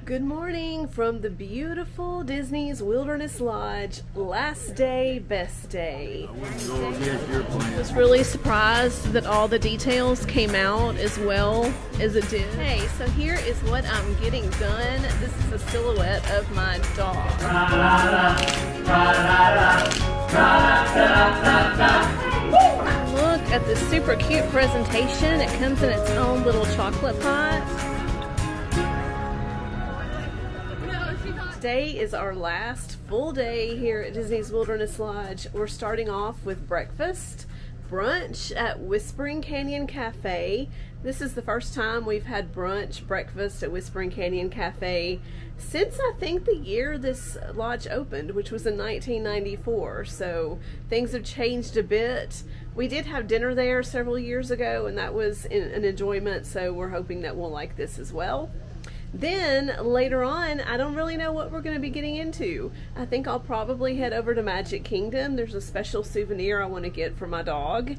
Good morning from the beautiful Disney's Wilderness Lodge. Last day, best day. I was really surprised that all the details came out as well as it did. Hey, so here is what I'm getting done. This is a silhouette of my dog. Look at this super cute presentation. It comes in its own little chocolate pot. Today is our last full day here at Disney's Wilderness Lodge. We're starting off with breakfast, brunch at Whispering Canyon Cafe. This is the first time we've had breakfast at Whispering Canyon Cafe since I think the year this lodge opened, which was in 1994. So things have changed a bit. We did have dinner there several years ago, and that was an enjoyment, so we're hoping that we'll like this as well. Then later on, I don't really know what we're going to be getting into. I think I'll probably head over to Magic Kingdom. There's a special souvenir I want to get for my dog,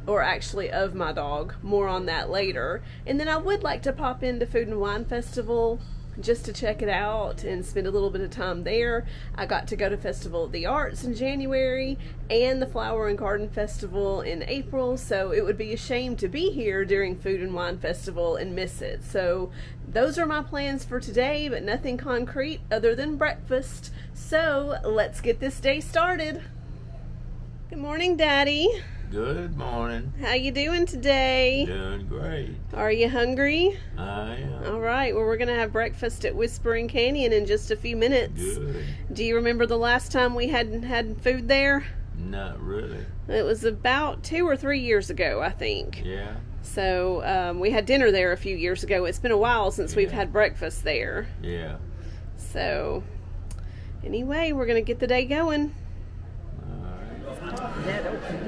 or actually of my dog. More on that later. And then I would like to pop into Food and Wine Festival just to check it out and spend a little bit of time there. I got to go to Festival of the Arts in January and the Flower and Garden Festival in April, so it would be a shame to be here during Food and Wine Festival and miss it. So those are my plans for today, but nothing concrete other than breakfast. So let's get this day started. Good morning, Daddy. Good morning. How you doing today? Doing great. Are you hungry? I am. All right, well, we're going to have breakfast at Whispering Canyon in just a few minutes. Good. Do you remember the last time we had food there? Not really. It was about 2 or 3 years ago, I think. Yeah. So we had dinner there a few years ago. It's been a while since we've had breakfast there. Yeah. So anyway, we're going to get the day going.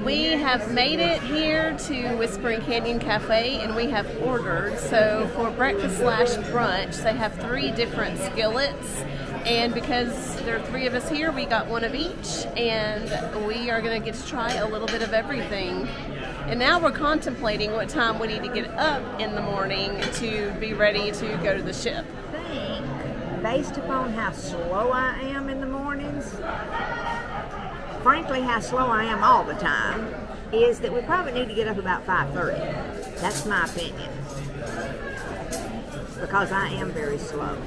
We have made it here to Whispering Canyon Cafe, and we have ordered. So for breakfast / brunch, they have 3 different skillets, and because there are 3 of us here, we got 1 of each, and we are going to get to try a little bit of everything. And now we're contemplating what time we need to get up in the morning to be ready to go to the ship. I think, based upon how slow I am in the mornings, frankly, how slow I am all the time, is that we probably need to get up about 5:30. That's my opinion. Because I am very slow.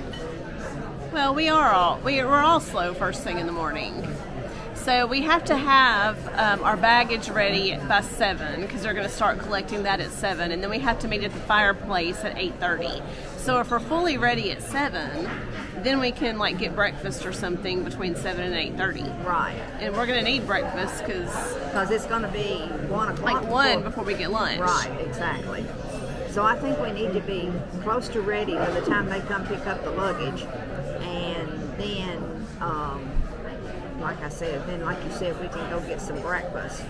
Well, we're all slow first thing in the morning. So we have to have our baggage ready by 7 because they're going to start collecting that at 7, and then we have to meet at the fireplace at 8:30. So if we're fully ready at 7, then we can like get breakfast or something between 7 and 8:30. Right. And we're going to need breakfast because it's going to be 1 o'clock. Like 1 before we get lunch. Right, exactly. So I think we need to be close to ready by the time they come pick up the luggage, and then like I said, then like you said, we can go get some breakfast.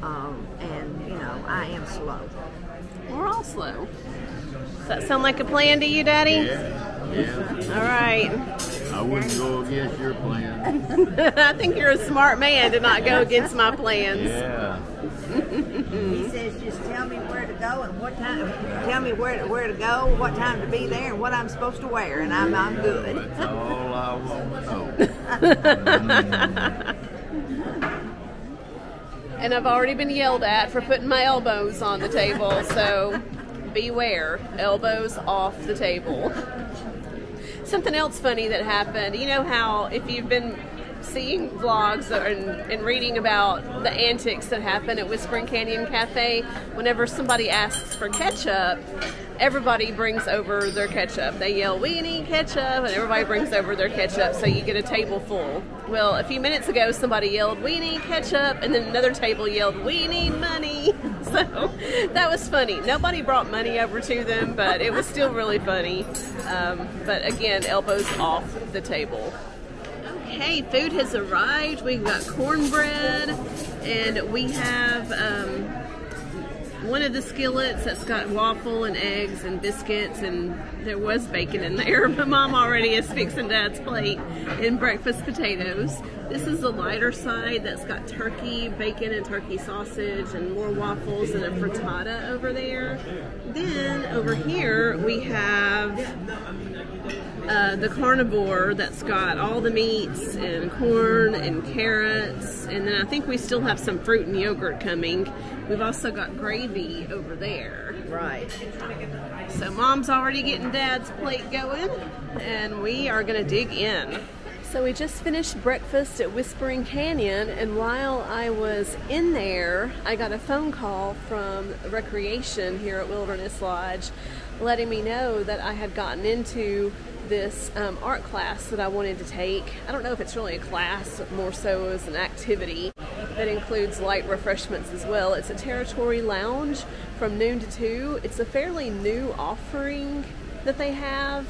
And you know, I am slow. We're all slow. Does that sound like a plan to you, Daddy? Yeah. All right. I wouldn't go against your plan. I think you're a smart man to not go against my plans. Yeah. He says, just tell me where to go and what time. Tell me where to go, what time to be there, and what I'm supposed to wear, and I'm good. That's all I want to know. And I've already been yelled at for putting my elbows on the table, so beware, elbows off the table. Something else funny that happened, you know how if you've been seeing vlogs and reading about the antics that happen at Whispering Canyon Cafe, whenever somebody asks for ketchup, everybody brings over their ketchup. They yell, "We need ketchup," and everybody brings over their ketchup, so you get a table full. Well, a few minutes ago, somebody yelled, "We need ketchup," and then another table yelled, "We need money." So that was funny. Nobody brought money over to them, but it was still really funny. But again, elbows off the table. Okay, food has arrived. We've got cornbread, and we have one of the skillets that's got waffle and eggs and biscuits, and there was bacon in there, but Mom already is fixing Dad's plate, and breakfast potatoes. This is the lighter side that's got turkey, bacon and turkey sausage, and more waffles and a frittata over there. Then over here we have the carnivore that's got all the meats and corn and carrots, and then I think we still have some fruit and yogurt coming. We've also got gravy over there. Right. So Mom's already getting Dad's plate going, and we are gonna dig in. So we just finished breakfast at Whispering Canyon, and while I was in there, I got a phone call from Recreation here at Wilderness Lodge letting me know that I had gotten into this art class that I wanted to take. I don't know if it's really a class, more so as an activity that includes light refreshments as well. It's a Territory Lounge from noon to 2. It's a fairly new offering that they have.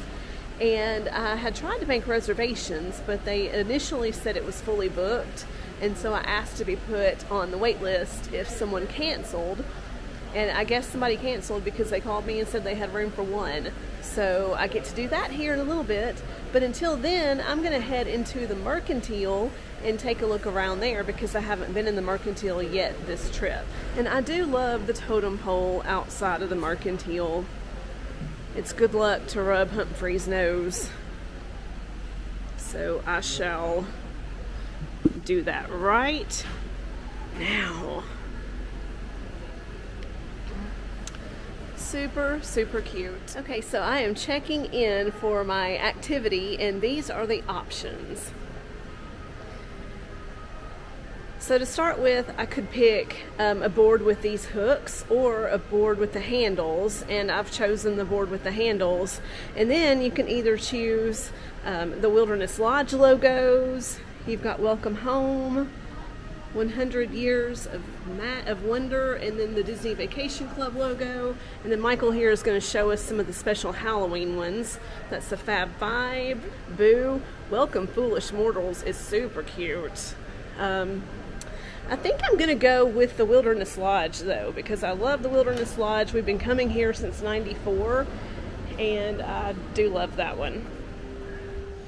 And I had tried to make reservations, but they initially said it was fully booked. And so I asked to be put on the wait list if someone canceled. And I guess somebody canceled because they called me and said they had room for one. So I get to do that here in a little bit. But until then, I'm going to head into the Mercantile and take a look around there because I haven't been in the Mercantile yet this trip. And I do love the totem pole outside of the Mercantile. It's good luck to rub Humphrey's nose. So I shall do that right now. Super, super cute. Okay, so I am checking in for my activity, and these are the options. So to start with, I could pick a board with these hooks or a board with the handles, and I've chosen the board with the handles. And then you can either choose the Wilderness Lodge logos. You've got Welcome Home, 100 Years of Wonder, and then the Disney Vacation Club logo. And then Michael here is going to show us some of the special Halloween ones. That's the Fab Five, Boo, Welcome Foolish Mortals is super cute. I think I'm going to go with the Wilderness Lodge, though, because I love the Wilderness Lodge. We've been coming here since '94, and I do love that one.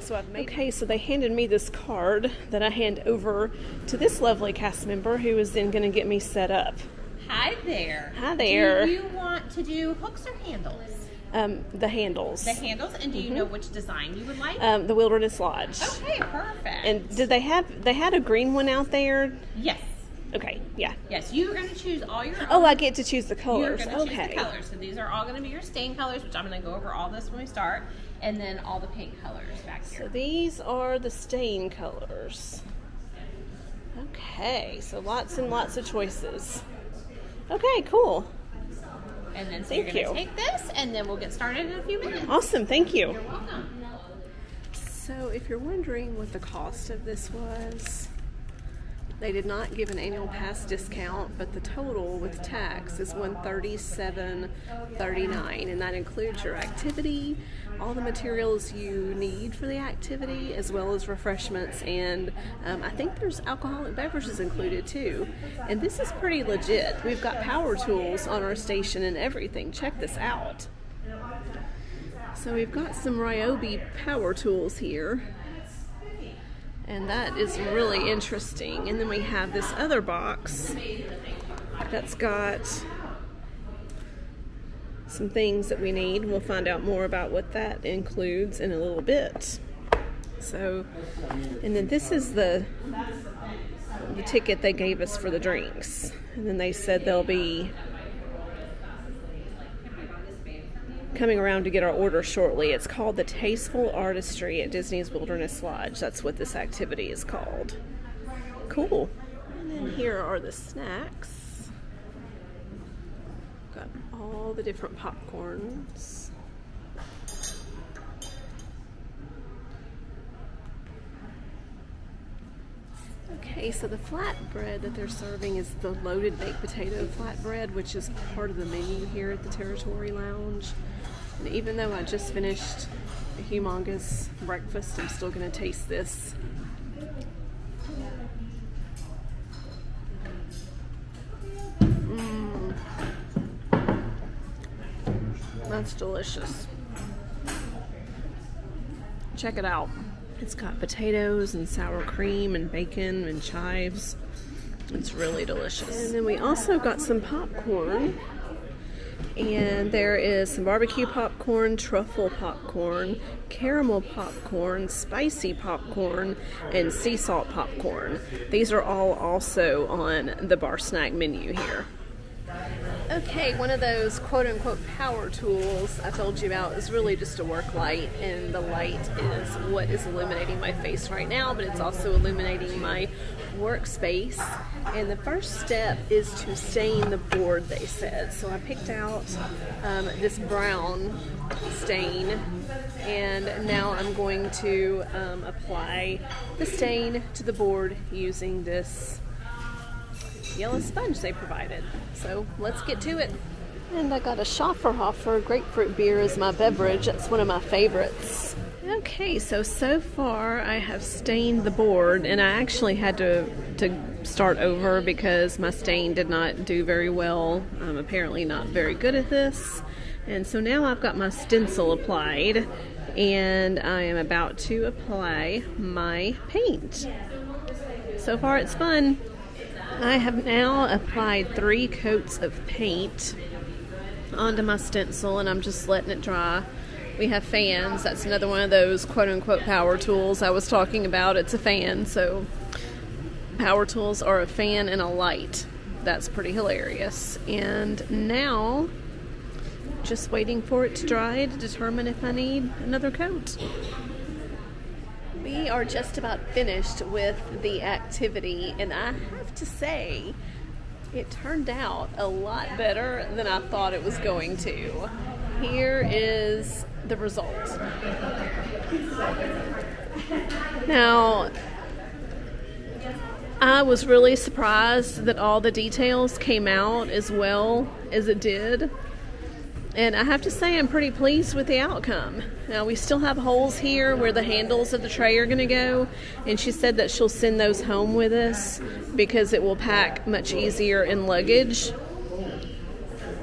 So I've made... Okay, so they handed me this card that I hand over to this lovely cast member who is then going to get me set up. Hi there. Hi there. Do you want to do hooks or handles? The handles. The handles, and do you know which design you would like? The Wilderness Lodge. Okay, perfect. And did they had a green one out there? Yes. Okay, yeah. Yes, you're going to choose all your own. Oh, I get to choose the colors. You're going to choose the colors. So these are all going to be your stain colors, which I'm going to go over all this when we start, and then all the paint colors back here. So these are the stain colors. Okay, so lots and lots of choices. Okay, cool. And then so you're going to take this, and then we'll get started in a few minutes. Awesome, thank you. You're welcome. So if you're wondering what the cost of this was, they did not give an annual pass discount, but the total with tax is $137.39, and that includes your activity, all the materials you need for the activity, as well as refreshments, and I think there's alcoholic beverages included too. And this is pretty legit. We've got power tools on our station and everything. Check this out. So we've got some Ryobi power tools here, and that is really interesting. And then we have this other box that's got some things that we need. We'll find out more about what that includes in a little bit. So, and then this is the ticket they gave us for the drinks. And then they said they'll be coming around to get our order shortly. It's called the Tasteful Artistry at Disney's Wilderness Lodge. That's what this activity is called. Cool. And then here are the snacks. Got all the different popcorns. Okay, so the flatbread that they're serving is the loaded baked potato flatbread, which is part of the menu here at the Territory Lounge. And even though I just finished a humongous breakfast, I'm still going to taste this. That's delicious. Check it out. It's got potatoes and sour cream and bacon and chives. It's really delicious. And then we also got some popcorn. And there is some barbecue popcorn, truffle popcorn, caramel popcorn, spicy popcorn, and sea salt popcorn. These are all also on the bar snack menu here. Okay, one of those quote-unquote power tools I told you about is really just a work light, and the light is what is illuminating my face right now, but it's also illuminating my workspace. And the first step is to stain the board, they said. So I picked out this brown stain, and now I'm going to apply the stain to the board using this yellow sponge they provided. So let's get to it. And I got a Schafferhofer grapefruit beer as my beverage. That's one of my favorites. Okay, so far I have stained the board, and I actually had to start over because my stain did not do very well. I'm apparently not very good at this. And so now I've got my stencil applied, and I am about to apply my paint. So far it's fun. I have now applied 3 coats of paint onto my stencil, and I'm just letting it dry. We have fans. That's another one of those quote-unquote power tools I was talking about. It's a fan, so power tools are a fan and a light. That's pretty hilarious. And now, just waiting for it to dry to determine if I need another coat. We are just about finished with the activity, and I have to say, it turned out a lot better than I thought it was going to. Here is the result. Now, I was really surprised that all the details came out as well as it did. And I have to say I'm pretty pleased with the outcome. Now, we still have holes here where the handles of the tray are going to go, and she said that she'll send those home with us because it will pack much easier in luggage.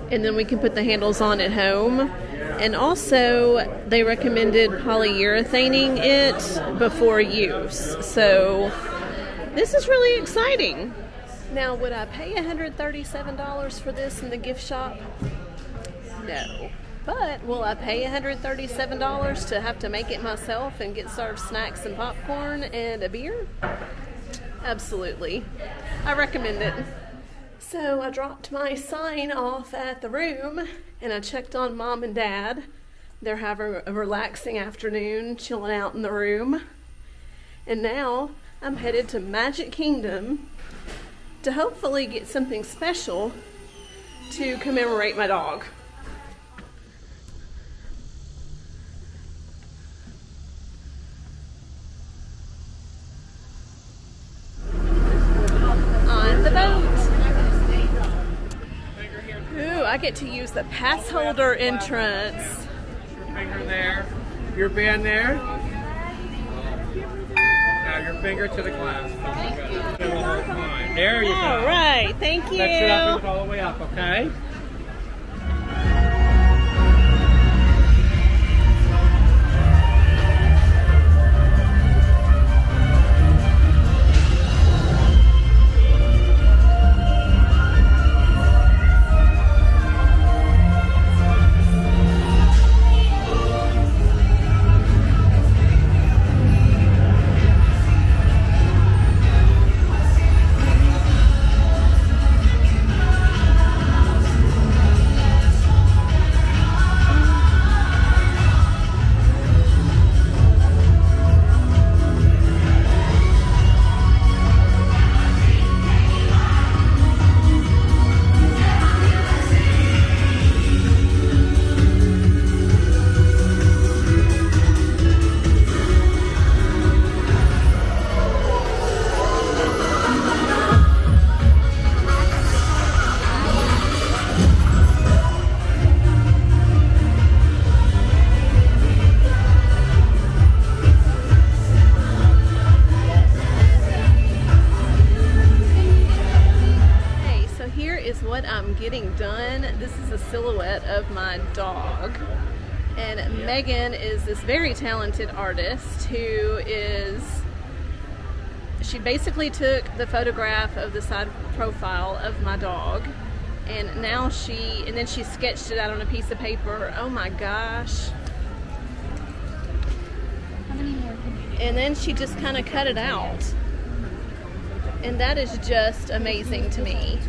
And then we can put the handles on at home. And also, they recommended polyurethaning it before use. So, this is really exciting. Now, would I pay $137 for this in the gift shop? No. But will I pay $137 to have to make it myself and get served snacks and popcorn and a beer? Absolutely. I recommend it. So I dropped my sign off at the room, and I checked on Mom and Dad. They're having a relaxing afternoon, chilling out in the room. And now I'm headed to Magic Kingdom to hopefully get something special to commemorate my dog. On the boat. Ooh, I get to use the pass holder entrance. Your finger there. Your band there. Now your finger to the glass. There you go. All right, thank you. Lift it up and all the way up, okay? Getting done. This is a silhouette of my dog, and Megan is this very talented artist who she basically took the photograph of the side profile of my dog And now and then she sketched it out on a piece of paper. Oh my gosh. And then she just kind of cut it out. And that is just amazing to me.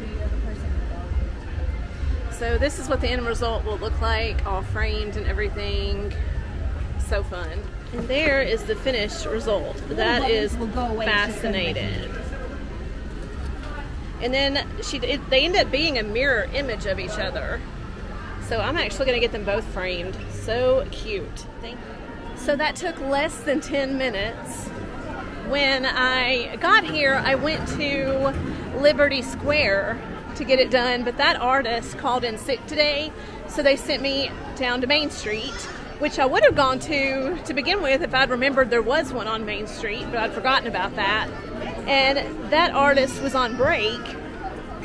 So this is what the end result will look like, all framed and everything. So fun. And there is the finished result. That is fascinating. And then they end up being a mirror image of each other. So I'm actually going to get them both framed. So cute. Thank you. So that took less than 10 minutes. When I got here, I went to Liberty Square to get it done, but that artist called in sick today, so they sent me down to Main Street, which I would have gone to begin with if I'd remembered there was one on Main Street, but I'd forgotten about that. And that artist was on break,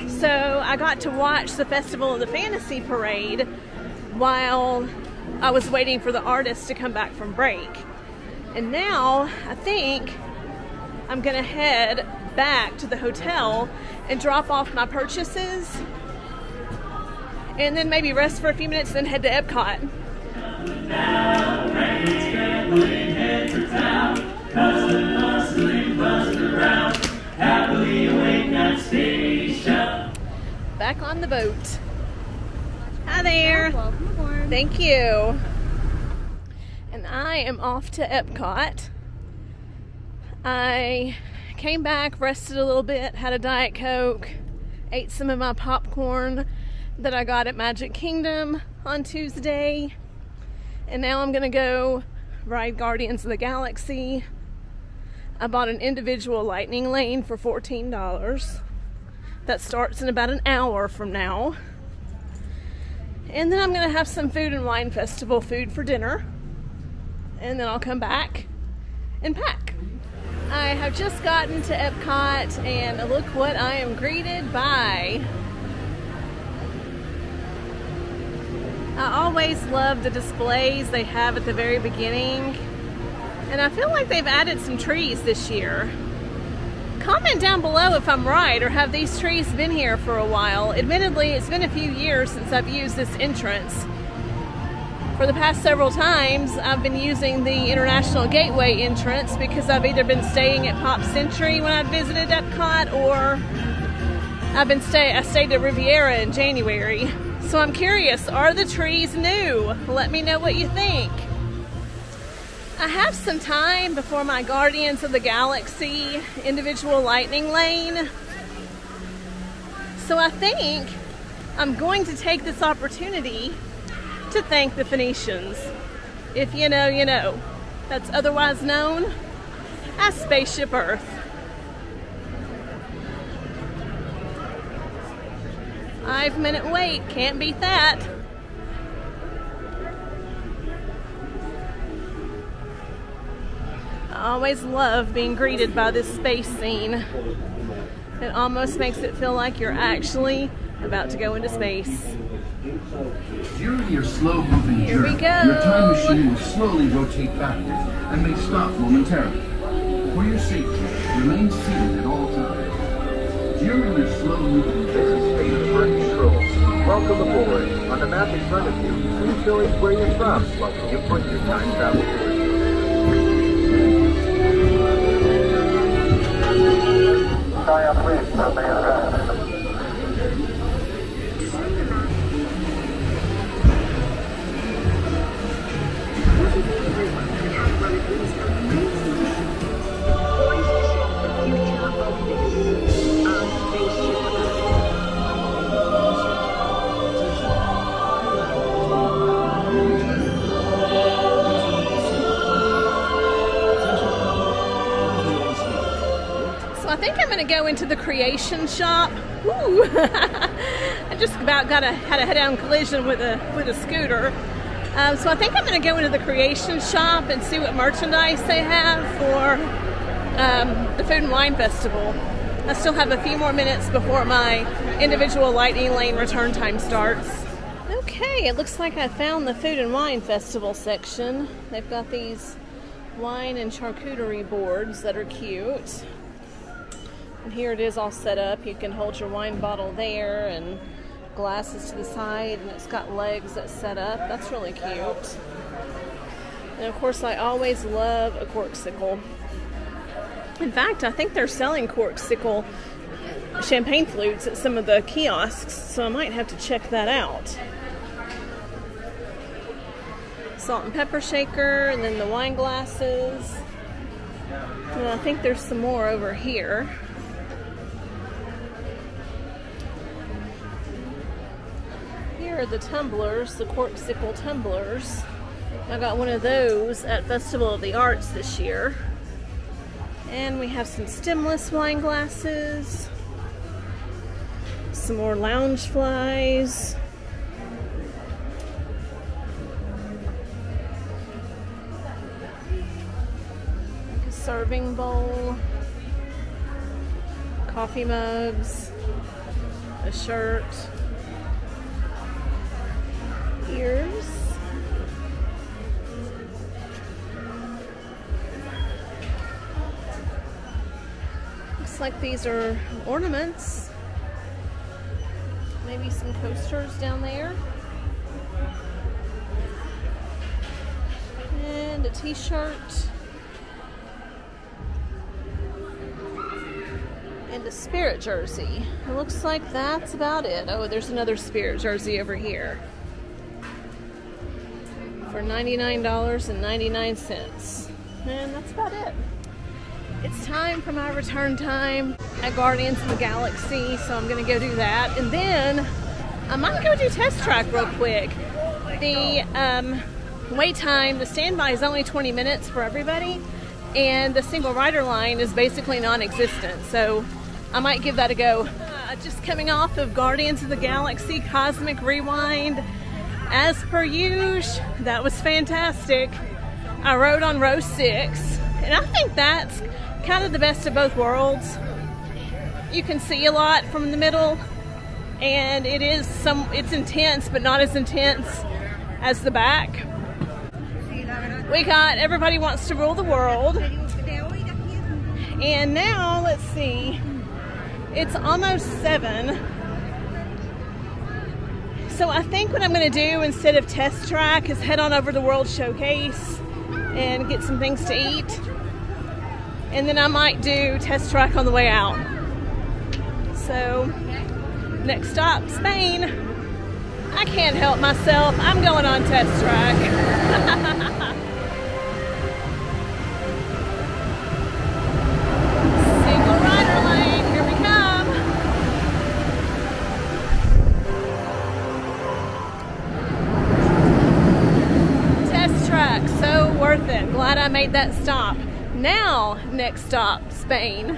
so I got to watch the Festival of the Fantasy Parade while I was waiting for the artist to come back from break. And now I think I'm gonna head back to the hotel and drop off my purchases, and then maybe rest for a few minutes, then head to EPCOT. Back on the boat. Hi there. Welcome aboard. Thank you. And I am off to EPCOT. I came back, rested a little bit, had a Diet Coke, ate some of my popcorn that I got at Magic Kingdom on Tuesday, and now I'm gonna go ride Guardians of the Galaxy. I bought an individual lightning lane for $14. That starts in about an hour from now. And then I'm gonna have some food and wine festival food for dinner, and then I'll come back and pack. I have just gotten to EPCOT, and look what I am greeted by. I always love the displays they have at the very beginning, and I feel like they've added some trees this year. Comment down below if I'm right, or have these trees been here for a while. Admittedly, it's been a few years since I've used this entrance. For the past several times, I've been using the International Gateway entrance because I've either been staying at Pop Century when I visited EPCOT, or I stayed at Riviera in January. So I'm curious, are the trees new? Let me know what you think. I have some time before my Guardians of the Galaxy individual lightning lane. So I think I'm going to take this opportunity to thank the Phoenicians. If you know, you know. That's otherwise known as Spaceship Earth. Five-minute wait, can't beat that. I always love being greeted by this space scene. It almost makes it feel like you're actually about to go into space. During your slow-moving Here we journey, go. your time machine will slowly rotate backwards and may stop momentarily. For your safety, remain seated at all times. During your slow-moving journey, welcome aboard. On the map in front of you, please show us where you're from while we input your time travel coordinates. I think I'm going to go into the creation shop. Woo! I just about had a head-on collision with a scooter. So I think I'm going to go into the creation shop and see what merchandise they have for the Food and Wine Festival. I still have a few more minutes before my individual lightning lane return time starts. Okay, it looks like I found the Food and Wine Festival section. They've got these wine and charcuterie boards that are cute. And here it is all set up. You can hold your wine bottle there and glasses to the side, and it's got legs that set up. That's really cute. And of course, I always love a corksicle. In fact, I think they're selling corksicle champagne flutes at some of the kiosks, so I might have to check that out. Salt and pepper shaker, and then the wine glasses. And I think there's some more over here. Here are the tumblers, the corksicle tumblers. I got one of those at Festival of the Arts this year. And we have some stemless wine glasses. Some more lounge flies. A serving bowl. Coffee mugs. A shirt. Ears. Looks like these are ornaments. Maybe some coasters down there. And a t-shirt. And a Spirit jersey. It looks like that's about it. Oh, there's another Spirit jersey over here. For $99.99. And that's about it. It's time for my return time at Guardians of the Galaxy, so I'm gonna go do that. And then I might go do Test Track real quick. The wait time, the standby is only 20 minutes for everybody, and the single rider line is basically non-existent, so I might give that a go. Just coming off of Guardians of the Galaxy Cosmic Rewind. As per usual, that was fantastic. I rode on row 6, and I think that's kind of the best of both worlds. You can see a lot from the middle, and it's intense, but not as intense as the back. We got Everybody Wants to Rule the World, and now let's see, it's almost 7. So I think what I'm going to do instead of Test Track is head on over to World Showcase and get some things to eat. And then I might do Test Track on the way out. So, next stop, Spain. I can't help myself. I'm going on Test Track. Single rider lane, here we come. Test Track, so worth it. Glad I made that stop. Now, next stop, Spain.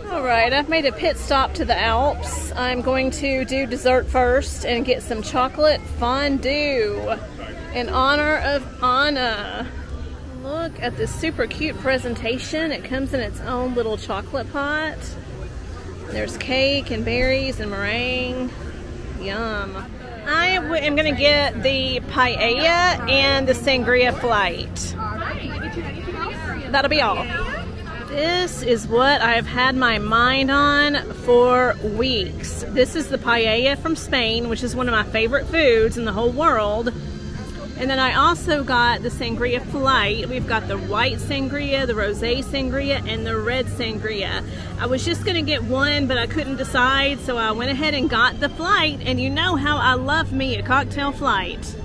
Alright, I've made a pit stop to the Alps. I'm going to do dessert first and get some chocolate fondue in honor of Anna. Look at this super cute presentation. It comes in its own little chocolate pot. There's cake and berries and meringue. Yum. I am going to get the paella and the sangria flight. That'll be all. This is what I've had my mind on for weeks. This is the paella from Spain, which is one of my favorite foods in the whole world. And then I also got the sangria flight. We've got the white sangria, the rosé sangria, and the red sangria. I was just gonna get one, but I couldn't decide, so I went ahead and got the flight. And you know how I love me a cocktail flight.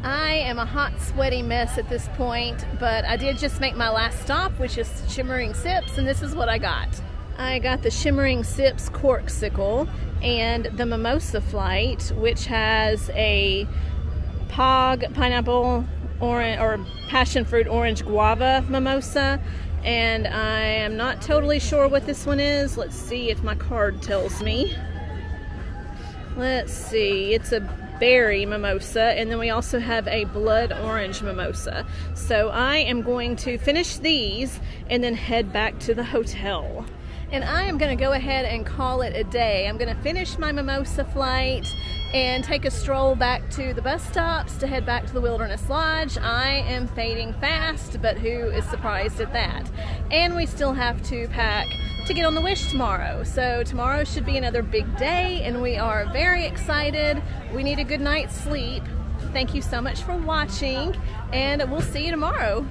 I am a hot, sweaty mess at this point, but I did just make my last stop, which is Shimmering Sips, and this is what I got. I got the Shimmering Sips Corksicle and the Mimosa Flight, which has a POG pineapple orange or passion fruit orange guava mimosa, and I am not totally sure what this one is. Let's see if my card tells me. Let's see, it's a berry mimosa, and then we also have a blood orange mimosa. So I am going to finish these and then head back to the hotel. And I am going to go ahead and call it a day. I'm going to finish my mimosa flight and take a stroll back to the bus stops to head back to the Wilderness Lodge. I am fading fast, but who is surprised at that? And we still have to pack to get on the Wish tomorrow. So tomorrow should be another big day, and we are very excited. We need a good night's sleep. Thank you so much for watching, and we'll see you tomorrow.